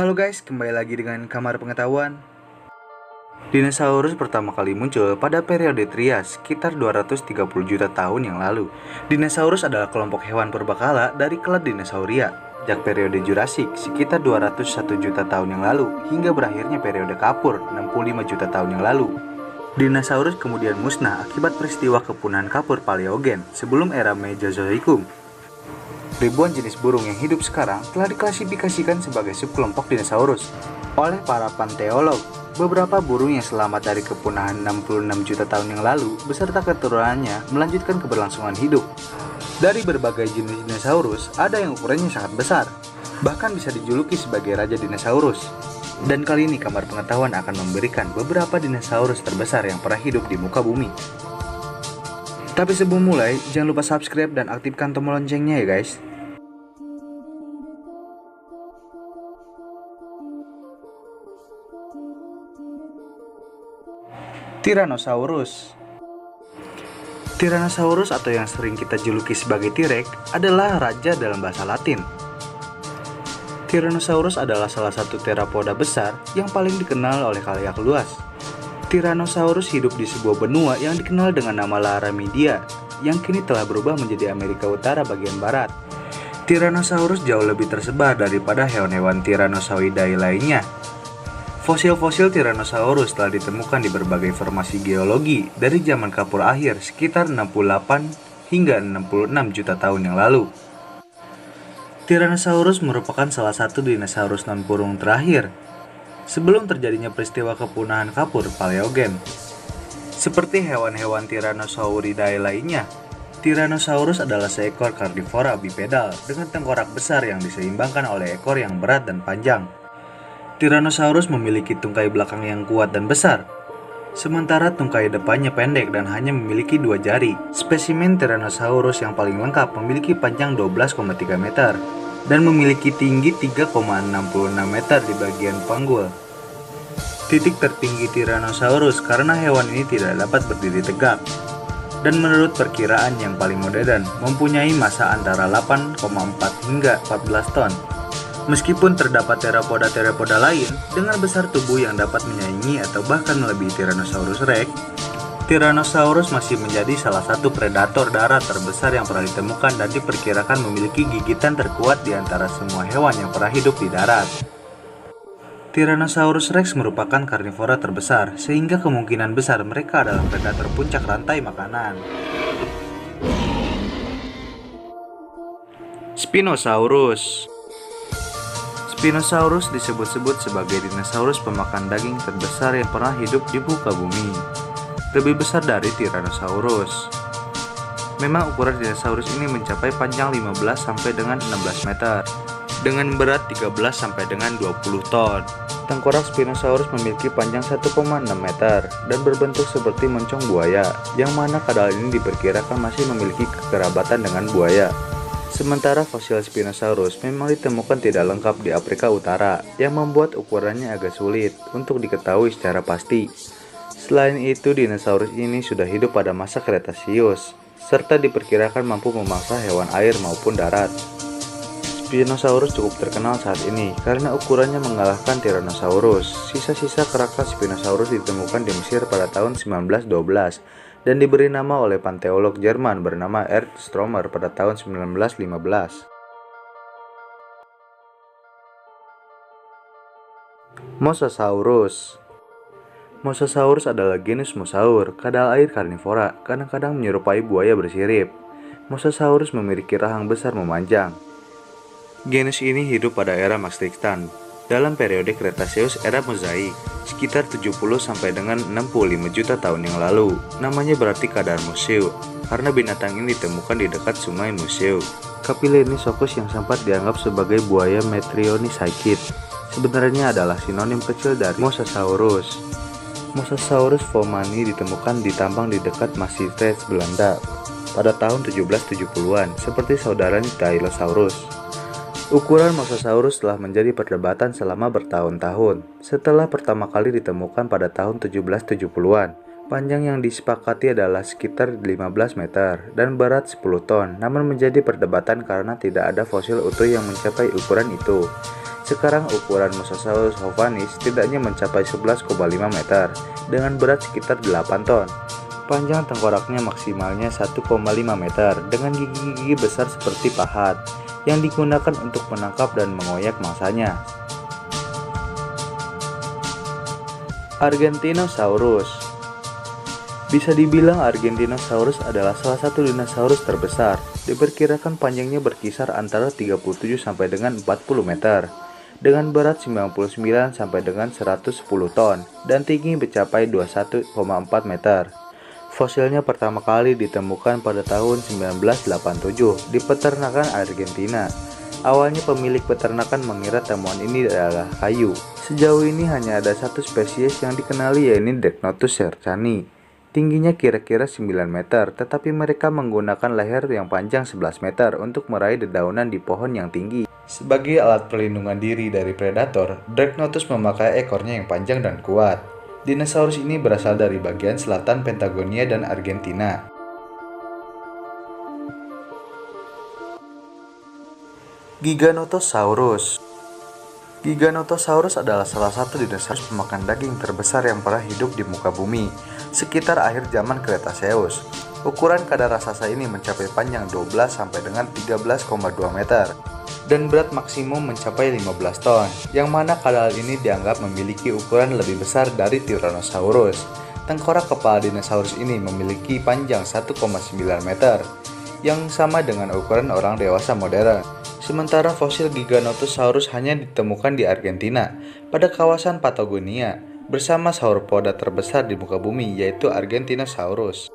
Halo guys, kembali lagi dengan Kamar Pengetahuan. Dinosaurus pertama kali muncul pada periode Trias sekitar 230 juta tahun yang lalu. Dinosaurus adalah kelompok hewan purbakala dari kelas Dinosauria. Sejak periode Jurassik sekitar 201 juta tahun yang lalu hingga berakhirnya periode Kapur 65 juta tahun yang lalu. Dinosaurus kemudian musnah akibat peristiwa kepunahan Kapur Paleogen sebelum era Mesozoikum. Ribuan jenis burung yang hidup sekarang telah diklasifikasikan sebagai subkelompok dinosaurus oleh para panteolog. Beberapa burung yang selamat dari kepunahan 66 juta tahun yang lalu beserta keturunannya melanjutkan keberlangsungan hidup. Dari berbagai jenis dinosaurus, ada yang ukurannya sangat besar, bahkan bisa dijuluki sebagai raja dinosaurus. Dan kali ini Kamar Pengetahuan akan memberikan beberapa dinosaurus terbesar yang pernah hidup di muka bumi. Tapi sebelum mulai, jangan lupa subscribe dan aktifkan tombol loncengnya ya guys. Tyrannosaurus. Tyrannosaurus atau yang sering kita juluki sebagai T-Rex adalah raja dalam bahasa Latin. Tyrannosaurus adalah salah satu teropoda besar yang paling dikenal oleh khalayak luas. Tyrannosaurus hidup di sebuah benua yang dikenal dengan nama Laramidia, yang kini telah berubah menjadi Amerika Utara bagian barat. Tyrannosaurus jauh lebih tersebar daripada hewan-hewan Tyrannosauidae lainnya. Fosil-fosil Tyrannosaurus telah ditemukan di berbagai formasi geologi dari zaman Kapur akhir sekitar 68 hingga 66 juta tahun yang lalu. Tyrannosaurus merupakan salah satu dinosaurus non-burung terakhir sebelum terjadinya peristiwa kepunahan Kapur Paleogen. Seperti hewan-hewan Tyrannosauridae lainnya, Tyrannosaurus adalah seekor karnivora bipedal dengan tengkorak besar yang diseimbangkan oleh ekor yang berat dan panjang. Tyrannosaurus memiliki tungkai belakang yang kuat dan besar, sementara tungkai depannya pendek dan hanya memiliki 2 jari. Spesimen Tyrannosaurus yang paling lengkap memiliki panjang 12,3 meter dan memiliki tinggi 3,66 meter di bagian panggul. Titik tertinggi Tyrannosaurus karena hewan ini tidak dapat berdiri tegak, dan menurut perkiraan yang paling modern mempunyai massa antara 8,4 hingga 14 ton. Meskipun terdapat teropoda lain dengan besar tubuh yang dapat menyaingi atau bahkan melebihi Tyrannosaurus Rex, Tyrannosaurus masih menjadi salah satu predator darat terbesar yang pernah ditemukan dan diperkirakan memiliki gigitan terkuat di antara semua hewan yang pernah hidup di darat. Tyrannosaurus Rex merupakan karnivora terbesar, sehingga kemungkinan besar mereka adalah predator puncak rantai makanan. Spinosaurus. Spinosaurus disebut-sebut sebagai dinosaurus pemakan daging terbesar yang pernah hidup di muka bumi, lebih besar dari Tyrannosaurus. Memang ukuran dinosaurus ini mencapai panjang 15 sampai dengan 16 meter, dengan berat 13 sampai dengan 20 ton. Tengkorak Spinosaurus memiliki panjang 1,6 meter dan berbentuk seperti moncong buaya, yang mana kadal ini diperkirakan masih memiliki kekerabatan dengan buaya. Sementara fosil Spinosaurus memang ditemukan tidak lengkap di Afrika Utara, yang membuat ukurannya agak sulit untuk diketahui secara pasti. Selain itu, dinosaurus ini sudah hidup pada masa Kretasius, serta diperkirakan mampu memangsa hewan air maupun darat. Spinosaurus cukup terkenal saat ini karena ukurannya mengalahkan Tyrannosaurus. Sisa-sisa kerangka Spinosaurus ditemukan di Mesir pada tahun 1912 dan diberi nama oleh panteolog Jerman bernama Ernst Stromer pada tahun 1915. Mosasaurus. Mosasaurus adalah genus mosaur, kadal air karnivora, kadang-kadang menyerupai buaya bersirip. Mosasaurus memiliki rahang besar memanjang. Genus ini hidup pada era Maastrichtan dalam periode Kretasius era Mozaik sekitar 70 sampai dengan 65 juta tahun yang lalu. Namanya berarti kadar Museu karena binatang ini ditemukan di dekat sungai Museu. Capilenisoccus yang sempat dianggap sebagai buaya Metrionychid sebenarnya adalah sinonim kecil dari Mosasaurus. Mosasaurus vomani ditemukan di tambang di dekat Maastricht, Belanda pada tahun 1770-an seperti saudaranya Tylosaurus. Ukuran Mosasaurus telah menjadi perdebatan selama bertahun-tahun. Setelah pertama kali ditemukan pada tahun 1770-an, Panjang yang disepakati adalah sekitar 15 meter dan berat 10 ton, namun menjadi perdebatan karena tidak ada fosil utuh yang mencapai ukuran itu. Sekarang ukuran Mosasaurus hovanis setidaknya mencapai 11,5 meter dengan berat sekitar 8 ton. Panjang tengkoraknya maksimalnya 1,5 meter dengan gigi-gigi besar seperti pahat yang digunakan untuk menangkap dan mengoyak mangsanya. Argentinosaurus. Bisa dibilang Argentinosaurus adalah salah satu dinosaurus terbesar. Diperkirakan panjangnya berkisar antara 37 sampai dengan 40 meter, dengan berat 99 sampai dengan 110 ton dan tinggi mencapai 21,4 meter. Fosilnya pertama kali ditemukan pada tahun 1987 di peternakan Argentina. Awalnya pemilik peternakan mengira temuan ini adalah kayu. Sejauh ini hanya ada satu spesies yang dikenali, yaitu Drecnotus sercani. Tingginya kira-kira 9 meter, tetapi mereka menggunakan leher yang panjang 11 meter untuk meraih dedaunan di pohon yang tinggi. Sebagai alat perlindungan diri dari predator, Drecnotus memakai ekornya yang panjang dan kuat. Dinosaurus ini berasal dari bagian selatan Patagonia dan Argentina. Giganotosaurus. Giganotosaurus adalah salah satu dinosaurus pemakan daging terbesar yang pernah hidup di muka bumi sekitar akhir zaman Cretaceous. Ukuran kadar raksasa ini mencapai panjang 12 sampai dengan 13,2 meter dan berat maksimum mencapai 15 ton, yang mana kadal ini dianggap memiliki ukuran lebih besar dari Tyrannosaurus. Tengkorak kepala dinosaurus ini memiliki panjang 1,9 meter, yang sama dengan ukuran orang dewasa modern. Sementara fosil Giganotosaurus hanya ditemukan di Argentina, pada kawasan Patagonia, bersama sauropoda terbesar di muka bumi, yaitu Argentinosaurus.